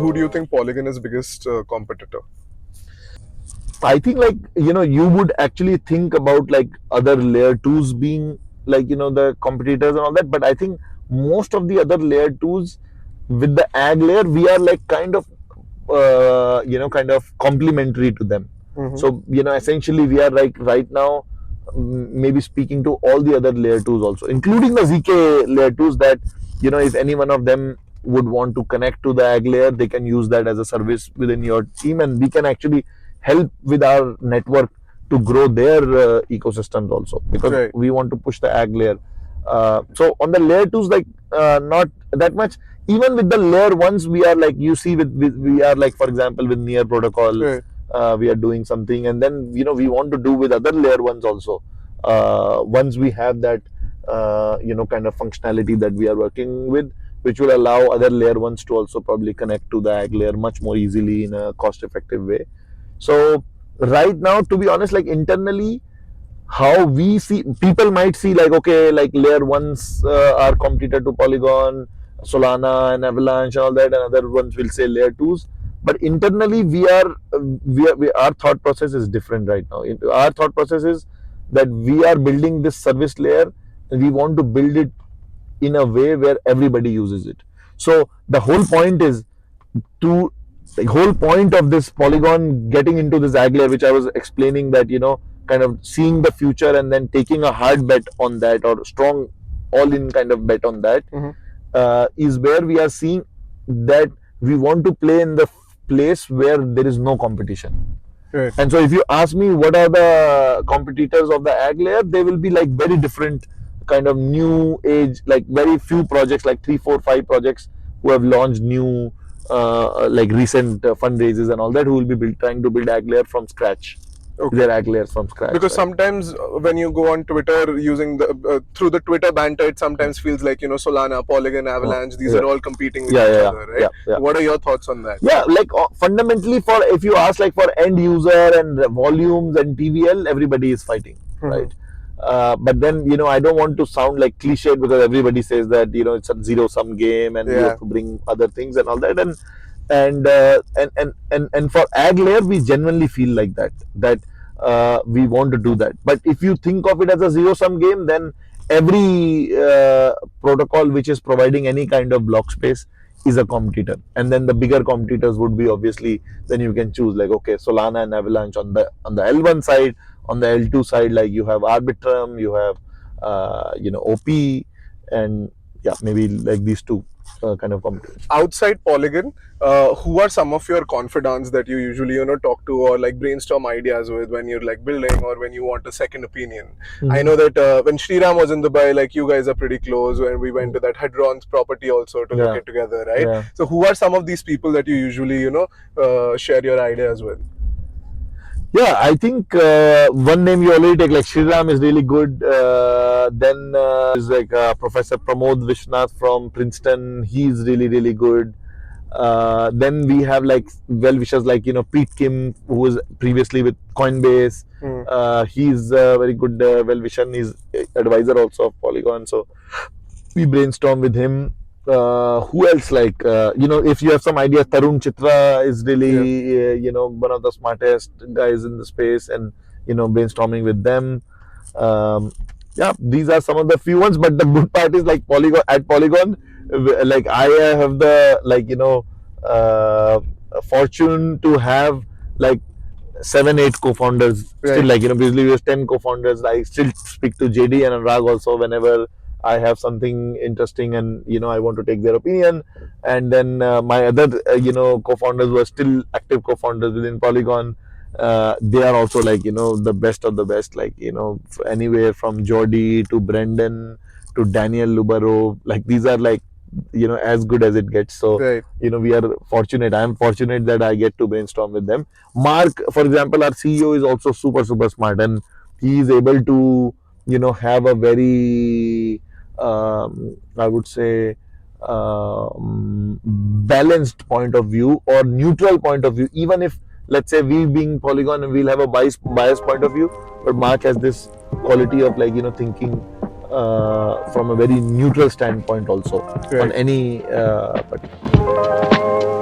who do you think Polygon is biggest competitor? I think like, you would actually think about like other layer twos being like, the competitors and all that. But I think most of the other layer twos with the ag layer, we are like kind of, kind of complementary to them. So, essentially we are like right now, maybe speaking to all the other layer twos also, including the ZK layer twos that, if any one of them would want to connect to the ag layer, they can use that as a service within your team, and we can actually help with our network to grow their ecosystems also, because Right. we want to push the ag layer. So on the layer twos, like not that much. Even with the layer ones, we are like, you see, with we are like, for example, with near protocol, Right. we are doing something, and then we want to do with other layer ones also. Once we have that kind of functionality that we are working with, which will allow other layer ones to also probably connect to the ag layer much more easily in a cost effective way. So right now, to be honest, like internally, how we see, people might see like, okay, like layer ones are competitor to Polygon, Solana and Avalanche and all that, and other ones will say layer twos. But internally, our thought process is different right now. Our thought process is that we are building this service layer, and we want to build it in a way where everybody uses it. So the whole point is to the whole point of this Polygon getting into this ag layer, which I was explaining, that kind of seeing the future and then taking a hard bet on that, or strong all-in kind of bet on that, is where we are seeing that we want to play in the place where there is no competition. Right. And so if you ask me what are the competitors of the ag layer, they will be like very different kind of new age, like very few projects, like 3, 4, 5 projects who have launched new like recent fundraisers and all that, who will be trying to build ag layer from scratch. Okay. Their ag layers from scratch. Because right? Sometimes when you go on Twitter using the through the Twitter banter, it sometimes feels like Solana, Polygon, Avalanche, these are all competing with each other, right? Yeah. What are your thoughts on that? Yeah, like fundamentally, for if you ask like for end user and volumes and TVL, everybody is fighting, right? But then I don't want to sound like cliched, because everybody says that it's a zero sum game and you have to bring other things and all that, and for ag layer, we genuinely feel like that we want to do that. But if you think of it as a zero sum game, then every protocol which is providing any kind of block space is a competitor, and then the bigger competitors would be, obviously, then you can choose like, okay, Solana and Avalanche on the L1 side. On the L2 side, like you have Arbitrum, you have OP, and yeah, maybe like these two kind of competitors. Outside Polygon, who are some of your confidants that you usually talk to or like brainstorm ideas with when you're like building or when you want a second opinion? I know that when Sriram was in Dubai, like you guys are pretty close, when we went to that Hadron's property also to look at together, right? So who are some of these people that you usually share your ideas with? Yeah, I think one name you already take, like Sriram, is really good. Then is like Professor Pramod Vishnath from Princeton. He's really, really good. Then we have like well-wishers like Pete Kim, who was previously with Coinbase. He's a very good well-wisher. He's advisor also of Polygon. So we brainstorm with him. Who else, like if you have some ideas, Tarun Chitra is really one of the smartest guys in the space, and brainstorming with them. Yeah, these are some of the few ones, but the good part is like Polygon, like I have the fortune to have like 7, 8 co-founders. Still, like previously we was 10 co-founders. I still speak to JD and Anurag also whenever I have something interesting and I want to take their opinion. And then my other co-founders were still active co-founders within Polygon. They are also like the best of the best, like anywhere from Jordi to Brendan to Daniel Lubarov. Like these are like as good as it gets. So we are fortunate. I am fortunate that I get to brainstorm with them. Mark, for example, our CEO, is also super smart, and he is able to have a very I would say balanced point of view or neutral point of view. Even if, let's say, we being Polygon, we'll have a biased point of view, but Mark has this quality of like thinking from a very neutral standpoint also on any particular.